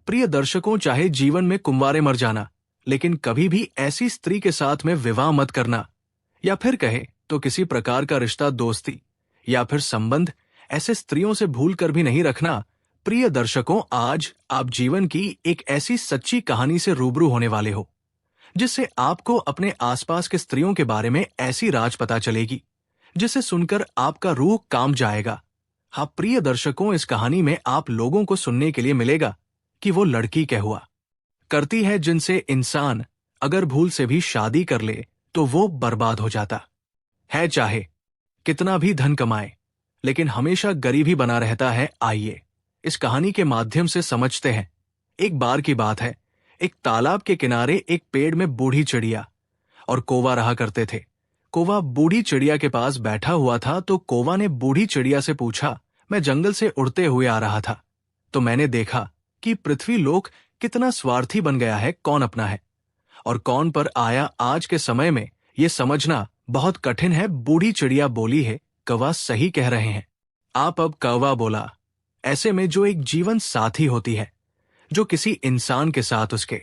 प्रिय दर्शकों, चाहे जीवन में कुंवारे मर जाना, लेकिन कभी भी ऐसी स्त्री के साथ में विवाह मत करना, या फिर कहे तो किसी प्रकार का रिश्ता, दोस्ती या फिर संबंध ऐसे स्त्रियों से भूल कर भी नहीं रखना। प्रिय दर्शकों, आज आप जीवन की एक ऐसी सच्ची कहानी से रूबरू होने वाले हो जिससे आपको अपने आसपास के स्त्रियों के बारे में ऐसी राज पता चलेगी जिसे सुनकर आपका रूह कांप जाएगा। हाँ प्रिय दर्शकों, इस कहानी में आप लोगों को सुनने के लिए मिलेगा कि वो लड़की क्या हुआ करती है जिनसे इंसान अगर भूल से भी शादी कर ले तो वो बर्बाद हो जाता है, चाहे कितना भी धन कमाए लेकिन हमेशा गरीब ही बना रहता है। आइए इस कहानी के माध्यम से समझते हैं। एक बार की बात है, एक तालाब के किनारे एक पेड़ में बूढ़ी चिड़िया और कौवा रहा करते थे। कौवा बूढ़ी चिड़िया के पास बैठा हुआ था तो कौवा ने बूढ़ी चिड़िया से पूछा, मैं जंगल से उड़ते हुए आ रहा था तो मैंने देखा कि पृथ्वी लोक कितना स्वार्थी बन गया है, कौन अपना है और कौन पर आया आज के समय में ये समझना बहुत कठिन है। बूढ़ी चिड़िया बोली है, कौवा सही कह रहे हैं आप। अब कौवा बोला, ऐसे में जो एक जीवन साथी होती है, जो किसी इंसान के साथ उसके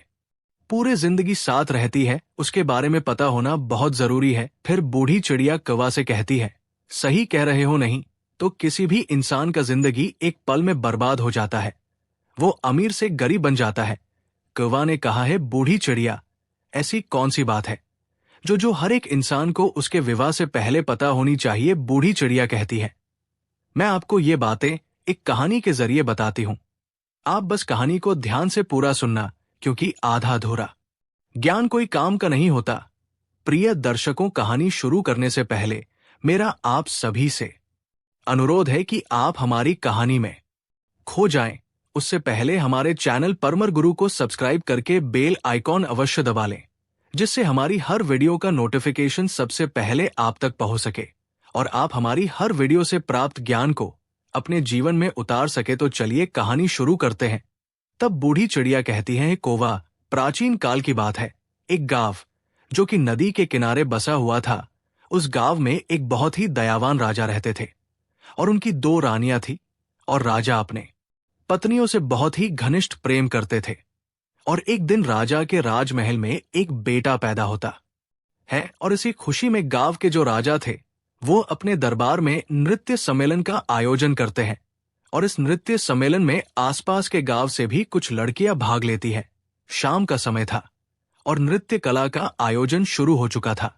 पूरे जिंदगी साथ रहती है, उसके बारे में पता होना बहुत जरूरी है। फिर बूढ़ी चिड़िया कौवा से कहती है, सही कह रहे हो, नहीं तो किसी भी इंसान का जिंदगी एक पल में बर्बाद हो जाता है, वो अमीर से गरीब बन जाता है। कौवा ने कहा है, बूढ़ी चिड़िया ऐसी कौन सी बात है जो हर एक इंसान को उसके विवाह से पहले पता होनी चाहिए। बूढ़ी चिड़िया कहती है, मैं आपको ये बातें एक कहानी के जरिए बताती हूं, आप बस कहानी को ध्यान से पूरा सुनना, क्योंकि आधा अधूरा ज्ञान कोई काम का नहीं होता। प्रिय दर्शकों, कहानी शुरू करने से पहले मेरा आप सभी से अनुरोध है कि आप हमारी कहानी में खो जाएं, उससे पहले हमारे चैनल परमर गुरु को सब्सक्राइब करके बेल आइकॉन अवश्य दबा लें, जिससे हमारी हर वीडियो का नोटिफिकेशन सबसे पहले आप तक पहुंच सके और आप हमारी हर वीडियो से प्राप्त ज्ञान को अपने जीवन में उतार सके। तो चलिए कहानी शुरू करते हैं। तब बूढ़ी चिड़िया कहती है, कौवा, प्राचीन काल की बात है, एक गांव जो कि नदी के किनारे बसा हुआ था, उस गांव में एक बहुत ही दयावान राजा रहते थे और उनकी 2 रानियां थी और राजा अपने पत्नियों से बहुत ही घनिष्ठ प्रेम करते थे। और एक दिन राजा के राजमहल में एक बेटा पैदा होता है और इसी खुशी में गांव के जो राजा थे वो अपने दरबार में नृत्य सम्मेलन का आयोजन करते हैं और इस नृत्य सम्मेलन में आसपास के गांव से भी कुछ लड़कियां भाग लेती हैं। शाम का समय था और नृत्य कला का आयोजन शुरू हो चुका था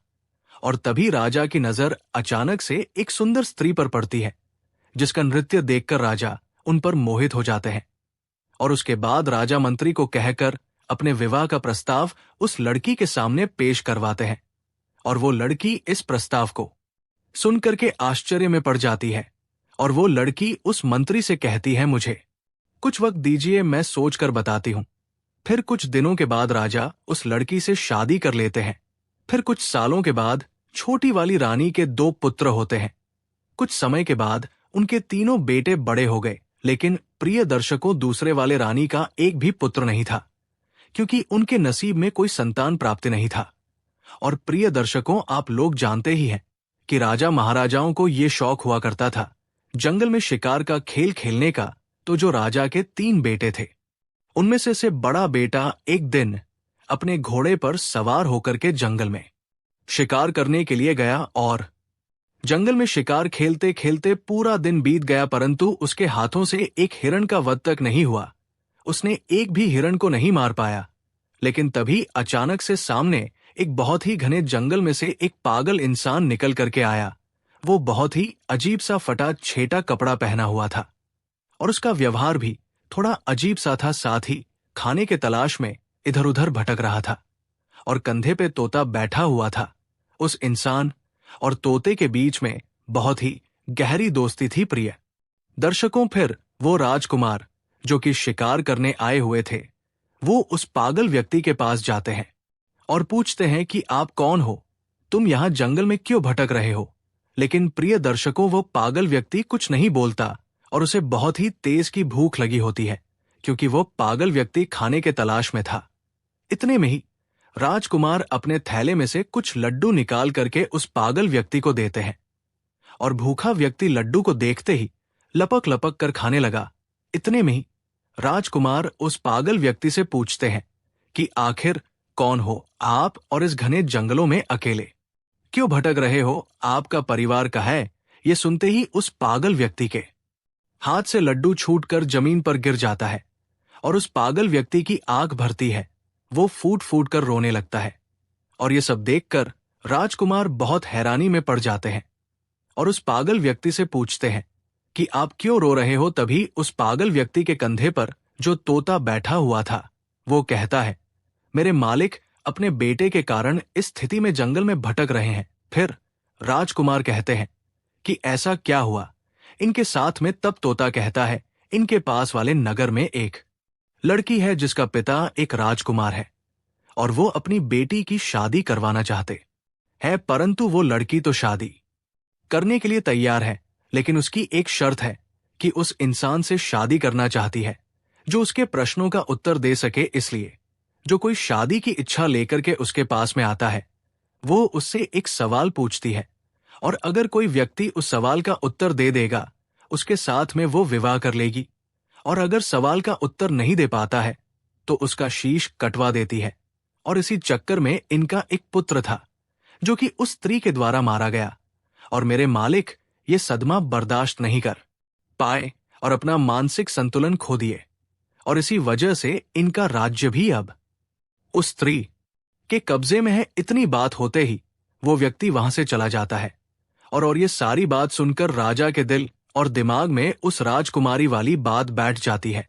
और तभी राजा की नजर अचानक से एक सुंदर स्त्री पर पड़ती है, जिसका नृत्य देखकर राजा उन पर मोहित हो जाते हैं और उसके बाद राजा मंत्री को कहकर अपने विवाह का प्रस्ताव उस लड़की के सामने पेश करवाते हैं और वो लड़की इस प्रस्ताव को सुनकर के आश्चर्य में पड़ जाती है और वो लड़की उस मंत्री से कहती है, मुझे कुछ वक्त दीजिए, मैं सोच कर बताती हूं। फिर कुछ दिनों के बाद राजा उस लड़की से शादी कर लेते हैं। फिर कुछ सालों के बाद छोटी वाली रानी के 2 पुत्र होते हैं। कुछ समय के बाद उनके तीनों बेटे बड़े हो गए, लेकिन प्रिय दर्शकों, दूसरे वाले रानी का एक भी पुत्र नहीं था, क्योंकि उनके नसीब में कोई संतान प्राप्ति नहीं था। और प्रिय दर्शकों, आप लोग जानते ही हैं कि राजा महाराजाओं को ये शौक हुआ करता था जंगल में शिकार का खेल खेलने का। तो जो राजा के 3 बेटे थे, उनमें से बड़ा बेटा एक दिन अपने घोड़े पर सवार होकर के जंगल में शिकार करने के लिए गया और जंगल में शिकार खेलते खेलते पूरा दिन बीत गया, परंतु उसके हाथों से एक हिरण का वध तक नहीं हुआ। उसने एक भी हिरण को नहीं मार पाया। लेकिन तभी अचानक से सामने एक बहुत ही घने जंगल में से एक पागल इंसान निकल करके आया। वो बहुत ही अजीब सा फटा छेटा कपड़ा पहना हुआ था और उसका व्यवहार भी थोड़ा अजीब सा था। साथ ही खाने के तलाश में इधर उधर भटक रहा था और कंधे पे तोता बैठा हुआ था। उस इंसान और तोते के बीच में बहुत ही गहरी दोस्ती थी। प्रिय दर्शकों, फिर वो राजकुमार जो कि शिकार करने आए हुए थे, वो उस पागल व्यक्ति के पास जाते हैं और पूछते हैं कि आप कौन हो, तुम यहां जंगल में क्यों भटक रहे हो। लेकिन प्रिय दर्शकों, वो पागल व्यक्ति कुछ नहीं बोलता और उसे बहुत ही तेज की भूख लगी होती है, क्योंकि वो पागल व्यक्ति खाने के तलाश में था। इतने में ही राजकुमार अपने थैले में से कुछ लड्डू निकाल करके उस पागल व्यक्ति को देते हैं और भूखा व्यक्ति लड्डू को देखते ही लपक लपक कर खाने लगा। इतने में ही राजकुमार उस पागल व्यक्ति से पूछते हैं कि आखिर कौन हो आप और इस घने जंगलों में अकेले क्यों भटक रहे हो, आपका परिवार कहाँ है। ये सुनते ही उस पागल व्यक्ति के हाथ से लड्डू छूटकर जमीन पर गिर जाता है और उस पागल व्यक्ति की आंख भरती है। वो फूट फूट कर रोने लगता है और ये सब देखकर राजकुमार बहुत हैरानी में पड़ जाते हैं और उस पागल व्यक्ति से पूछते हैं कि आप क्यों रो रहे हो। तभी उस पागल व्यक्ति के कंधे पर जो तोता बैठा हुआ था वो कहता है, मेरे मालिक अपने बेटे के कारण इस स्थिति में जंगल में भटक रहे हैं। फिर राजकुमार कहते हैं कि ऐसा क्या हुआ इनके साथ में। तब तोता कहता है, इनके पास वाले नगर में एक लड़की है जिसका पिता एक राजकुमार है और वो अपनी बेटी की शादी करवाना चाहते हैं, परंतु वो लड़की तो शादी करने के लिए तैयार है, लेकिन उसकी एक शर्त है कि उस इंसान से शादी करना चाहती है जो उसके प्रश्नों का उत्तर दे सके। इसलिए जो कोई शादी की इच्छा लेकर के उसके पास में आता है वो उससे एक सवाल पूछती है और अगर कोई व्यक्ति उस सवाल का उत्तर दे देगा उसके साथ में वो विवाह कर लेगी और अगर सवाल का उत्तर नहीं दे पाता है तो उसका शीश कटवा देती है। और इसी चक्कर में इनका एक पुत्र था जो कि उस स्त्री के द्वारा मारा गया और मेरे मालिक ये सदमा बर्दाश्त नहीं कर पाए और अपना मानसिक संतुलन खो दिए और इसी वजह से इनका राज्य भी अब उस स्त्री के कब्जे में है। इतनी बात होते ही वो व्यक्ति वहां से चला जाता है और ये सारी बात सुनकर राजा के दिल और दिमाग में उस राजकुमारी वाली बात बैठ जाती है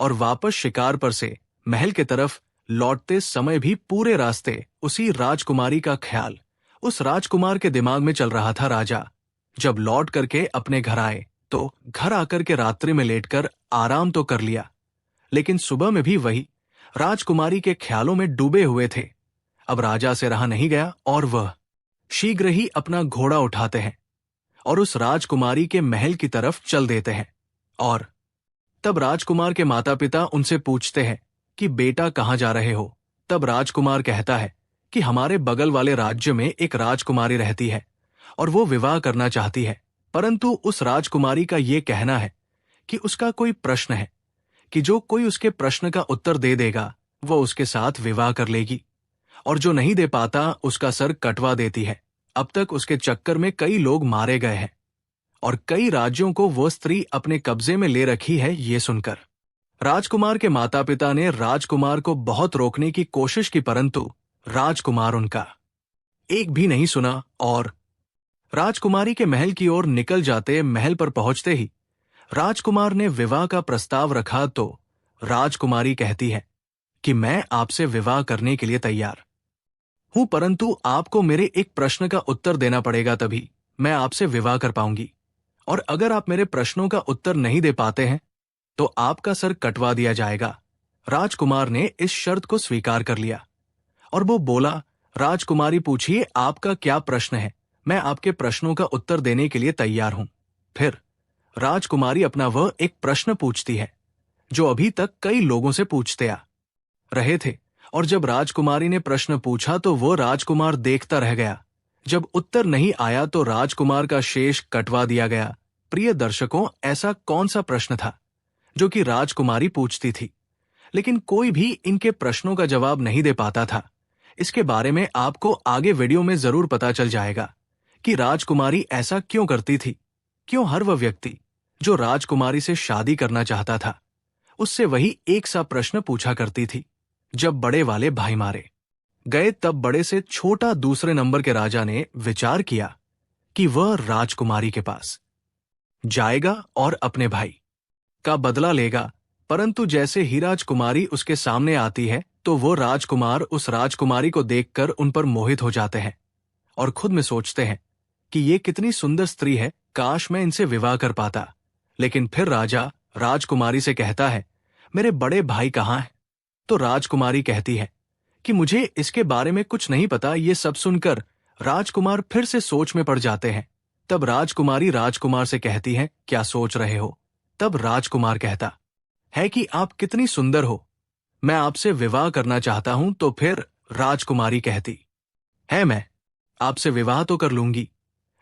और वापस शिकार पर से महल के तरफ लौटते समय भी पूरे रास्ते उसी राजकुमारी का ख्याल उस राजकुमार के दिमाग में चल रहा था। राजा जब लौट करके अपने घर आए तो घर आकर के रात्रि में लेटकर आराम तो कर लिया, लेकिन सुबह में भी वही राजकुमारी के ख्यालों में डूबे हुए थे। अब राजा से रहा नहीं गया और वह शीघ्र ही अपना घोड़ा उठाते हैं और उस राजकुमारी के महल की तरफ चल देते हैं। और तब राजकुमार के माता पिता उनसे पूछते हैं कि बेटा कहाँ जा रहे हो। तब राजकुमार कहता है कि हमारे बगल वाले राज्य में एक राजकुमारी रहती है और वो विवाह करना चाहती है, परंतु उस राजकुमारी का ये कहना है कि उसका कोई प्रश्न है कि जो कोई उसके प्रश्न का उत्तर दे देगा वो उसके साथ विवाह कर लेगी और जो नहीं दे पाता उसका सर कटवा देती है। अब तक उसके चक्कर में कई लोग मारे गए हैं और कई राज्यों को वो स्त्री अपने कब्जे में ले रखी है। ये सुनकर राजकुमार के माता पिता ने राजकुमार को बहुत रोकने की कोशिश की, परंतु राजकुमार उनका एक भी नहीं सुना और राजकुमारी के महल की ओर निकल जाते। महल पर पहुंचते ही राजकुमार ने विवाह का प्रस्ताव रखा तो राजकुमारी कहती है कि मैं आपसे विवाह करने के लिए तैयार हूं, परंतु आपको मेरे एक प्रश्न का उत्तर देना पड़ेगा, तभी मैं आपसे विवाह कर पाऊंगी और अगर आप मेरे प्रश्नों का उत्तर नहीं दे पाते हैं तो आपका सर कटवा दिया जाएगा। राजकुमार ने इस शर्त को स्वीकार कर लिया और वो बोला, राजकुमारी पूछिए आपका क्या प्रश्न है, मैं आपके प्रश्नों का उत्तर देने के लिए तैयार हूं। फिर राजकुमारी अपना वह एक प्रश्न पूछती है जो अभी तक कई लोगों से पूछते आ रहे थे और जब राजकुमारी ने प्रश्न पूछा तो वो राजकुमार देखता रह गया। जब उत्तर नहीं आया तो राजकुमार का शेष कटवा दिया गया। प्रिय दर्शकों, ऐसा कौन सा प्रश्न था जो कि राजकुमारी पूछती थी लेकिन कोई भी इनके प्रश्नों का जवाब नहीं दे पाता था? इसके बारे में आपको आगे वीडियो में जरूर पता चल जाएगा कि राजकुमारी ऐसा क्यों करती थी, क्यों हर वह व्यक्ति जो राजकुमारी से शादी करना चाहता था उससे वही एक सा प्रश्न पूछा करती थी। जब बड़े वाले भाई मारे गए तब बड़े से छोटा दूसरे नंबर के राजा ने विचार किया कि वह राजकुमारी के पास जाएगा और अपने भाई का बदला लेगा, परंतु जैसे ही राजकुमारी उसके सामने आती है तो वो राजकुमार उस राजकुमारी को देखकर उन पर मोहित हो जाते हैं और खुद में सोचते हैं कि ये कितनी सुंदर स्त्री है, काश मैं इनसे विवाह कर पाता। लेकिन फिर राजा राजकुमारी से कहता है, मेरे बड़े भाई कहाँ हैं? तो राजकुमारी कहती है कि मुझे इसके बारे में कुछ नहीं पता। ये सब सुनकर राजकुमार फिर से सोच में पड़ जाते हैं। तब राजकुमारी राजकुमार से कहती है, क्या सोच रहे हो? तब राजकुमार कहता है कि आप कितनी सुंदर हो, मैं आपसे विवाह करना चाहता हूं। तो फिर राजकुमारी कहती है, मैं आपसे विवाह तो कर लूंगी,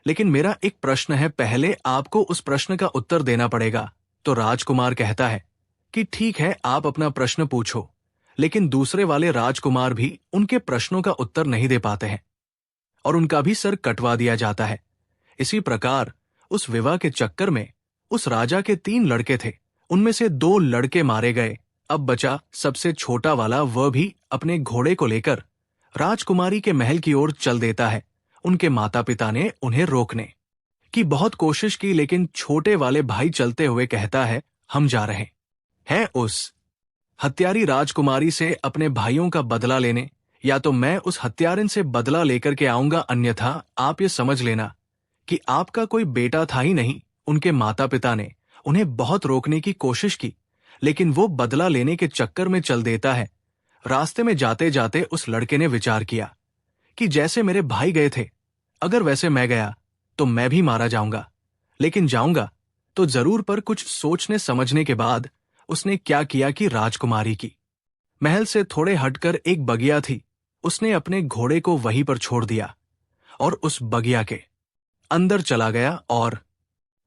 लेकिन मेरा एक प्रश्न है, पहले आपको उस प्रश्न का उत्तर देना पड़ेगा। तो राजकुमार कहता है कि ठीक है, आप अपना प्रश्न पूछो, लेकिन दूसरे वाले राजकुमार भी उनके प्रश्नों का उत्तर नहीं दे पाते हैं और उनका भी सर कटवा दिया जाता है। इसी प्रकार उस विवाह के चक्कर में उस राजा के 3 लड़के थे, उनमें से 2 लड़के मारे गए। अब बचा सबसे छोटा वाला, वह भी अपने घोड़े को लेकर राजकुमारी के महल की ओर चल देता है। उनके माता पिता ने उन्हें रोकने की बहुत कोशिश की, लेकिन छोटे वाले भाई चलते हुए कहता है, हम जा रहे हैं उस हत्यारी राजकुमारी से अपने भाइयों का बदला लेने, या तो मैं उस हत्यारिन से बदला लेकर के आऊंगा, अन्यथा आप ये समझ लेना कि आपका कोई बेटा था ही नहीं। उनके माता पिता ने उन्हें बहुत रोकने की कोशिश की, लेकिन वो बदला लेने के चक्कर में चल देता है। रास्ते में जाते जाते उस लड़के ने विचार किया कि जैसे मेरे भाई गए थे, अगर वैसे मैं गया तो मैं भी मारा जाऊंगा, लेकिन जाऊंगा तो जरूर। पर कुछ सोचने समझने के बाद उसने क्या किया कि राजकुमारी की महल से थोड़े हटकर एक बगिया थी, उसने अपने घोड़े को वहीं पर छोड़ दिया और उस बगिया के अंदर चला गया। और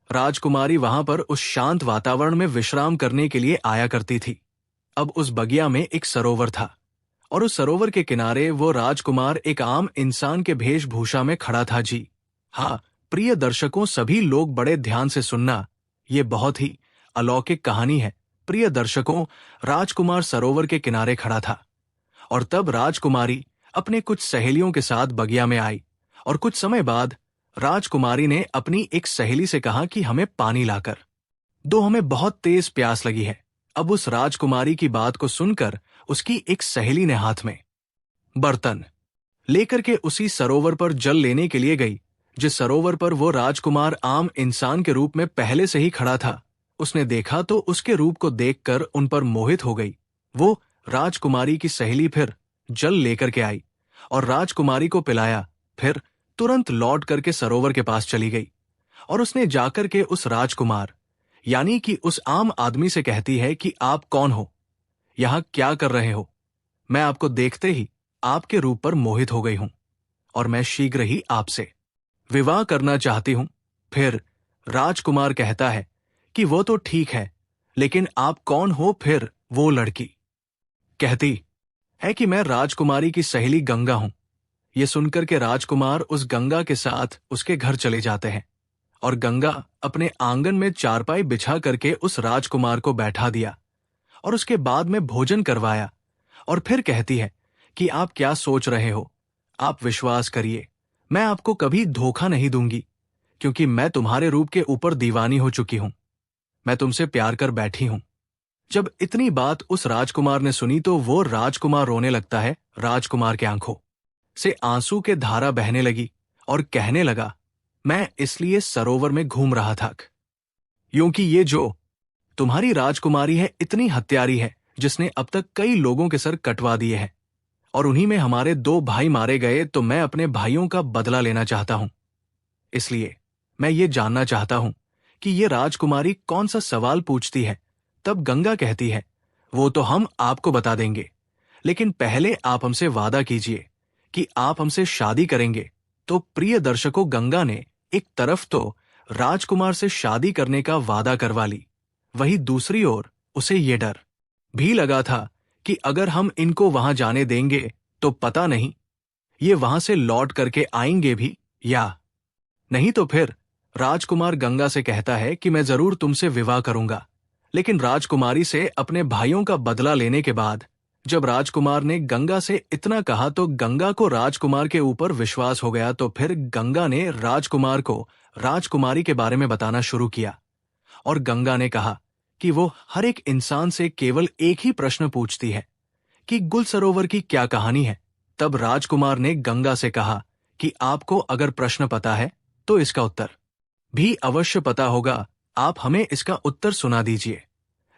राजकुमारी वहां पर उस शांत वातावरण में विश्राम करने के लिए आया करती थी। अब उस बगिया में एक सरोवर था और उस सरोवर के किनारे वो राजकुमार एक आम इंसान के वेशभूषा में खड़ा था। जी हाँ प्रिय दर्शकों, सभी लोग बड़े ध्यान से सुनना, ये बहुत ही अलौकिक कहानी है। प्रिय दर्शकों, राजकुमार सरोवर के किनारे खड़ा था और तब राजकुमारी अपने कुछ सहेलियों के साथ बगिया में आई और कुछ समय बाद राजकुमारी ने अपनी एक सहेली से कहा कि हमें पानी लाकर दो, हमें बहुत तेज प्यास लगी है। अब उस राजकुमारी की बात को सुनकर उसकी एक सहेली ने हाथ में बर्तन लेकर के उसी सरोवर पर जल लेने के लिए गई, जिस सरोवर पर वो राजकुमार आम इंसान के रूप में पहले से ही खड़ा था। उसने देखा तो उसके रूप को देखकर उन पर मोहित हो गई। वो राजकुमारी की सहेली फिर जल लेकर के आई और राजकुमारी को पिलाया, फिर तुरंत लौट करके सरोवर के पास चली गई और उसने जाकर के उस राजकुमार यानी कि उस आम आदमी से कहती है कि आप कौन हो, यहां क्या कर रहे हो? मैं आपको देखते ही आपके रूप पर मोहित हो गई हूं और मैं शीघ्र ही आपसे विवाह करना चाहती हूं। फिर राजकुमार कहता है कि वो तो ठीक है, लेकिन आप कौन हो? फिर वो लड़की कहती है कि मैं राजकुमारी की सहेली गंगा हूं। ये सुनकर के राजकुमार उस गंगा के साथ उसके घर चले जाते हैं और गंगा अपने आंगन में चारपाई बिछा करके उस राजकुमार को बैठा दिया और उसके बाद में भोजन करवाया और फिर कहती है कि आप क्या सोच रहे हो? आप विश्वास करिए, मैं आपको कभी धोखा नहीं दूंगी, क्योंकि मैं तुम्हारे रूप के ऊपर दीवानी हो चुकी हूं। मैं तुमसे प्यार कर बैठी हूं। जब इतनी बात उस राजकुमार ने सुनी तो वो राजकुमार रोने लगता है। राजकुमार के आंखों से आंसू के धारा बहने लगी और कहने लगा, मैं इसलिए सरोवर में घूम रहा था क्योंकि ये जो तुम्हारी राजकुमारी है इतनी हत्यारी है, जिसने अब तक कई लोगों के सर कटवा दिए हैं और उन्हीं में हमारे 2 भाई मारे गए, तो मैं अपने भाइयों का बदला लेना चाहता हूं। इसलिए मैं ये जानना चाहता हूं कि ये राजकुमारी कौन सा सवाल पूछती है। तब गंगा कहती है, वो तो हम आपको बता देंगे, लेकिन पहले आप हमसे वादा कीजिए कि आप हमसे शादी करेंगे। तो प्रिय दर्शकों, गंगा ने एक तरफ तो राजकुमार से शादी करने का वादा करवा ली, वहीं दूसरी ओर उसे ये डर भी लगा था कि अगर हम इनको वहां जाने देंगे तो पता नहीं ये वहां से लौट करके आएंगे भी या नहीं। तो फिर राजकुमार गंगा से कहता है कि मैं जरूर तुमसे विवाह करूंगा, लेकिन राजकुमारी से अपने भाइयों का बदला लेने के बाद जब राजकुमार ने गंगा से इतना कहा तो गंगा को राजकुमार के ऊपर विश्वास हो गया। तो फिर गंगा ने राजकुमार को राजकुमारी के बारे में बताना शुरू किया और गंगा ने कहा कि वो हर एक इंसान से केवल एक ही प्रश्न पूछती है कि गुल सरोवर की क्या कहानी है। तब राजकुमार ने गंगा से कहा कि आपको अगर प्रश्न पता है तो इसका उत्तर भी अवश्य पता होगा, आप हमें इसका उत्तर सुना दीजिए।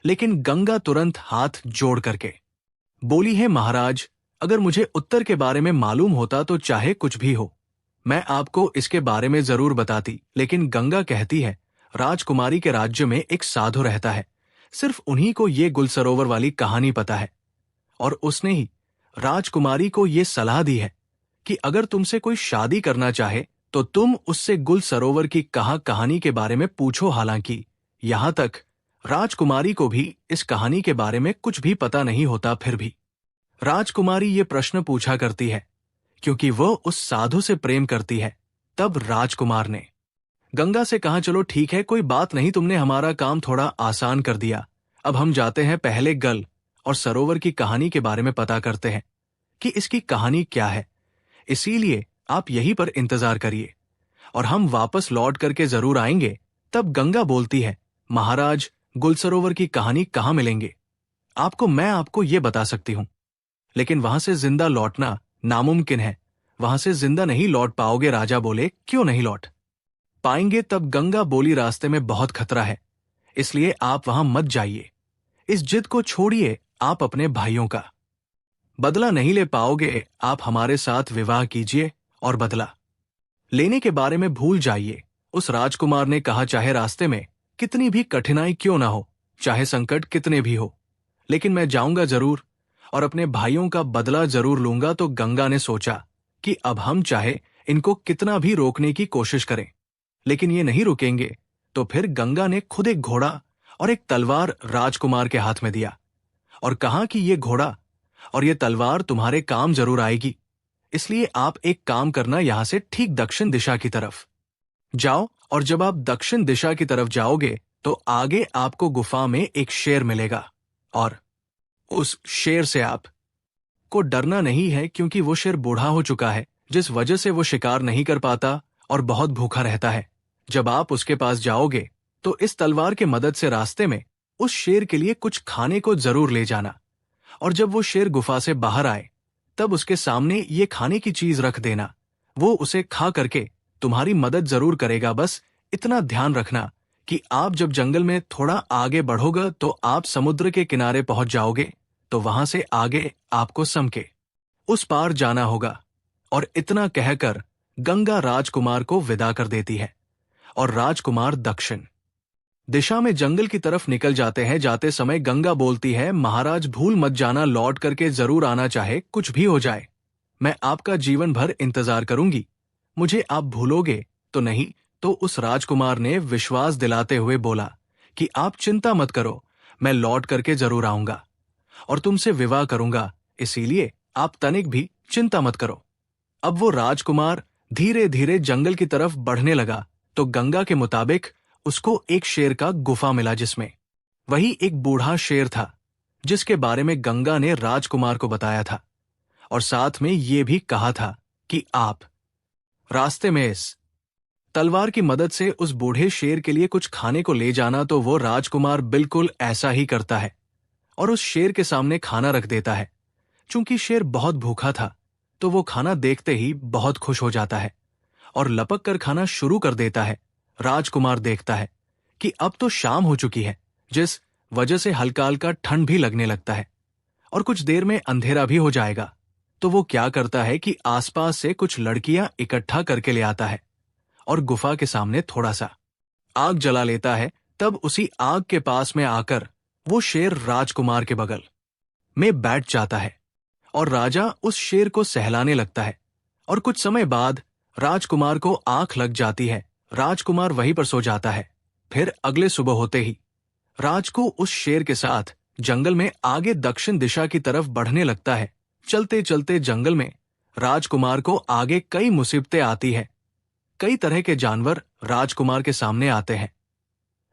लेकिन गंगा तुरंत हाथ जोड़ करके बोली है, महाराज, अगर मुझे उत्तर के बारे में मालूम होता तो चाहे कुछ भी हो मैं आपको इसके बारे में जरूर बताती। लेकिन गंगा कहती है, राजकुमारी के राज्य में एक साधु रहता है, सिर्फ उन्हीं को ये गुल सरोवर वाली कहानी पता है और उसने ही राजकुमारी को ये सलाह दी है कि अगर तुमसे कोई शादी करना चाहे तो तुम उससे गुल सरोवर की कहानी के बारे में पूछो। हालांकि यहां तक राजकुमारी को भी इस कहानी के बारे में कुछ भी पता नहीं होता, फिर भी राजकुमारी ये प्रश्न पूछा करती है क्योंकि वो उस साधु से प्रेम करती है। तब राजकुमार ने गंगा से कहा, चलो ठीक है, कोई बात नहीं, तुमने हमारा काम थोड़ा आसान कर दिया। अब हम जाते हैं पहले गल और सरोवर की कहानी के बारे में पता करते हैं कि इसकी कहानी क्या है। इसीलिए आप यहीं पर इंतजार करिए और हम वापस लौट करके जरूर आएंगे। तब गंगा बोलती है, महाराज, गुलसरोवर की कहानी कहाँ मिलेंगे? मैं आपको ये बता सकती हूँ, लेकिन वहां से जिंदा लौटना नामुमकिन है। वहां से जिंदा नहीं लौट पाओगे। राजा बोले, क्यों नहीं लौट पाएंगे? तब गंगा बोली, रास्ते में बहुत खतरा है, इसलिए आप वहां मत जाइए। इस जिद को छोड़िए, आप अपने भाइयों का बदला नहीं ले पाओगे। आप हमारे साथ विवाह कीजिए और बदला लेने के बारे में भूल जाइए। उस राजकुमार ने कहा, चाहे रास्ते में कितनी भी कठिनाई क्यों ना हो, चाहे संकट कितने भी हो, लेकिन मैं जाऊंगा जरूर और अपने भाइयों का बदला जरूर लूंगा। तो गंगा ने सोचा कि अब हम चाहे इनको कितना भी रोकने की कोशिश करें, लेकिन ये नहीं रुकेंगे। तो फिर गंगा ने खुद एक घोड़ा और एक तलवार राजकुमार के हाथ में दिया और कहा कि ये घोड़ा और ये तलवार तुम्हारे काम जरूर आएगी, इसलिए आप एक काम करना, यहां से ठीक दक्षिण दिशा की तरफ जाओ और जब आप दक्षिण दिशा की तरफ जाओगे तो आगे आपको गुफा में एक शेर मिलेगा और उस शेर से आप को डरना नहीं है, क्योंकि वो शेर बूढ़ा हो चुका है, जिस वजह से वो शिकार नहीं कर पाता और बहुत भूखा रहता है। जब आप उसके पास जाओगे तो इस तलवार के मदद से रास्ते में उस शेर के लिए कुछ खाने को जरूर ले जाना, और जब वो शेर गुफा से बाहर आए तब उसके सामने ये खाने की चीज रख देना। वो उसे खा करके तुम्हारी मदद जरूर करेगा। बस इतना ध्यान रखना कि आप जब जंगल में थोड़ा आगे बढ़ोगे तो आप समुद्र के किनारे पहुंच जाओगे, तो वहां से आगे आपको सम के उस पार जाना होगा। और इतना कहकर गंगा राजकुमार को विदा कर देती है और राजकुमार दक्षिण दिशा में जंगल की तरफ निकल जाते हैं। जाते समय गंगा बोलती है, महाराज भूल मत जाना, लौट करके जरूर आना, चाहे कुछ भी हो जाए। मैं आपका जीवन भर इंतजार करूंगी, मुझे आप भूलोगे तो नहीं? तो उस राजकुमार ने विश्वास दिलाते हुए बोला कि आप चिंता मत करो, मैं लौट करके जरूर आऊंगा और तुमसे विवाह करूंगा, इसीलिए आप तनिक भी चिंता मत करो। अब वो राजकुमार धीरे धीरे जंगल की तरफ बढ़ने लगा तो गंगा के मुताबिक उसको एक शेर का गुफा मिला, जिसमें वही एक बूढ़ा शेर था जिसके बारे में गंगा ने राजकुमार को बताया था, और साथ में ये भी कहा था कि आप रास्ते में इस तलवार की मदद से उस बूढ़े शेर के लिए कुछ खाने को ले जाना। तो वो राजकुमार बिल्कुल ऐसा ही करता है और उस शेर के सामने खाना रख देता है। चूंकि शेर बहुत भूखा था तो वो खाना देखते ही बहुत खुश हो जाता है और लपक कर खाना शुरू कर देता है। राजकुमार देखता है कि अब तो शाम हो चुकी है, जिस वजह से हल्का हल्का ठंड भी लगने लगता है और कुछ देर में अंधेरा भी हो जाएगा। तो वो क्या करता है कि आसपास से कुछ लड़कियां इकट्ठा करके ले आता है और गुफा के सामने थोड़ा सा आग जला लेता है। तब उसी आग के पास में आकर वो शेर राजकुमार के बगल में बैठ जाता है और राजा उस शेर को सहलाने लगता है। और कुछ समय बाद राजकुमार को आंख लग जाती है, राजकुमार वहीं पर सो जाता है। फिर अगले सुबह होते ही राज को उस शेर के साथ जंगल में आगे दक्षिण दिशा की तरफ बढ़ने लगता है। चलते चलते जंगल में राजकुमार को आगे कई मुसीबतें आती है। कई तरह के जानवर राजकुमार के सामने आते हैं,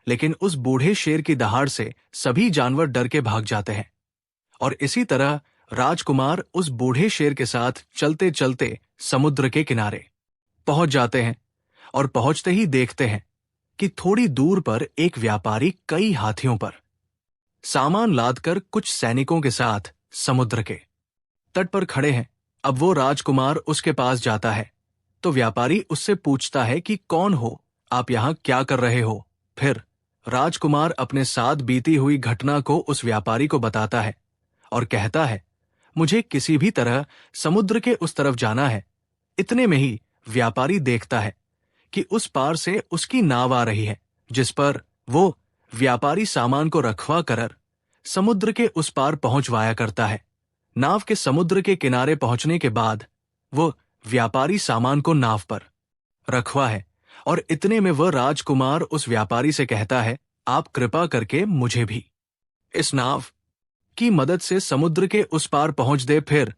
लेकिन उस बूढ़े शेर की दहाड़ से सभी जानवर डर के भाग जाते हैं। और इसी तरह राजकुमार उस बूढ़े शेर के साथ चलते चलते समुद्र के किनारे पहुंच जाते हैं और पहुंचते ही देखते हैं कि थोड़ी दूर पर एक व्यापारी कई हाथियों पर सामान लादकर कुछ सैनिकों के साथ समुद्र के तट पर खड़े हैं। अब वो राजकुमार उसके पास जाता है तो व्यापारी उससे पूछता है कि कौन हो, आप यहां क्या कर रहे हो? फिर राजकुमार अपने साथ बीती हुई घटना को उस व्यापारी को बताता है और कहता है, मुझे किसी भी तरह समुद्र के उस तरफ जाना है। इतने में ही व्यापारी देखता है कि उस पार से उसकी नाव आ रही है, जिस पर वो व्यापारी सामान को रखवा कर समुद्र के उस पार पहुंचवाया करता है। नाव के समुद्र के किनारे पहुंचने के बाद वो व्यापारी सामान को नाव पर रखवा है और इतने में वह राजकुमार उस व्यापारी से कहता है आप कृपा करके मुझे भी इस नाव की मदद से समुद्र के उस पार पहुंच दे, फिर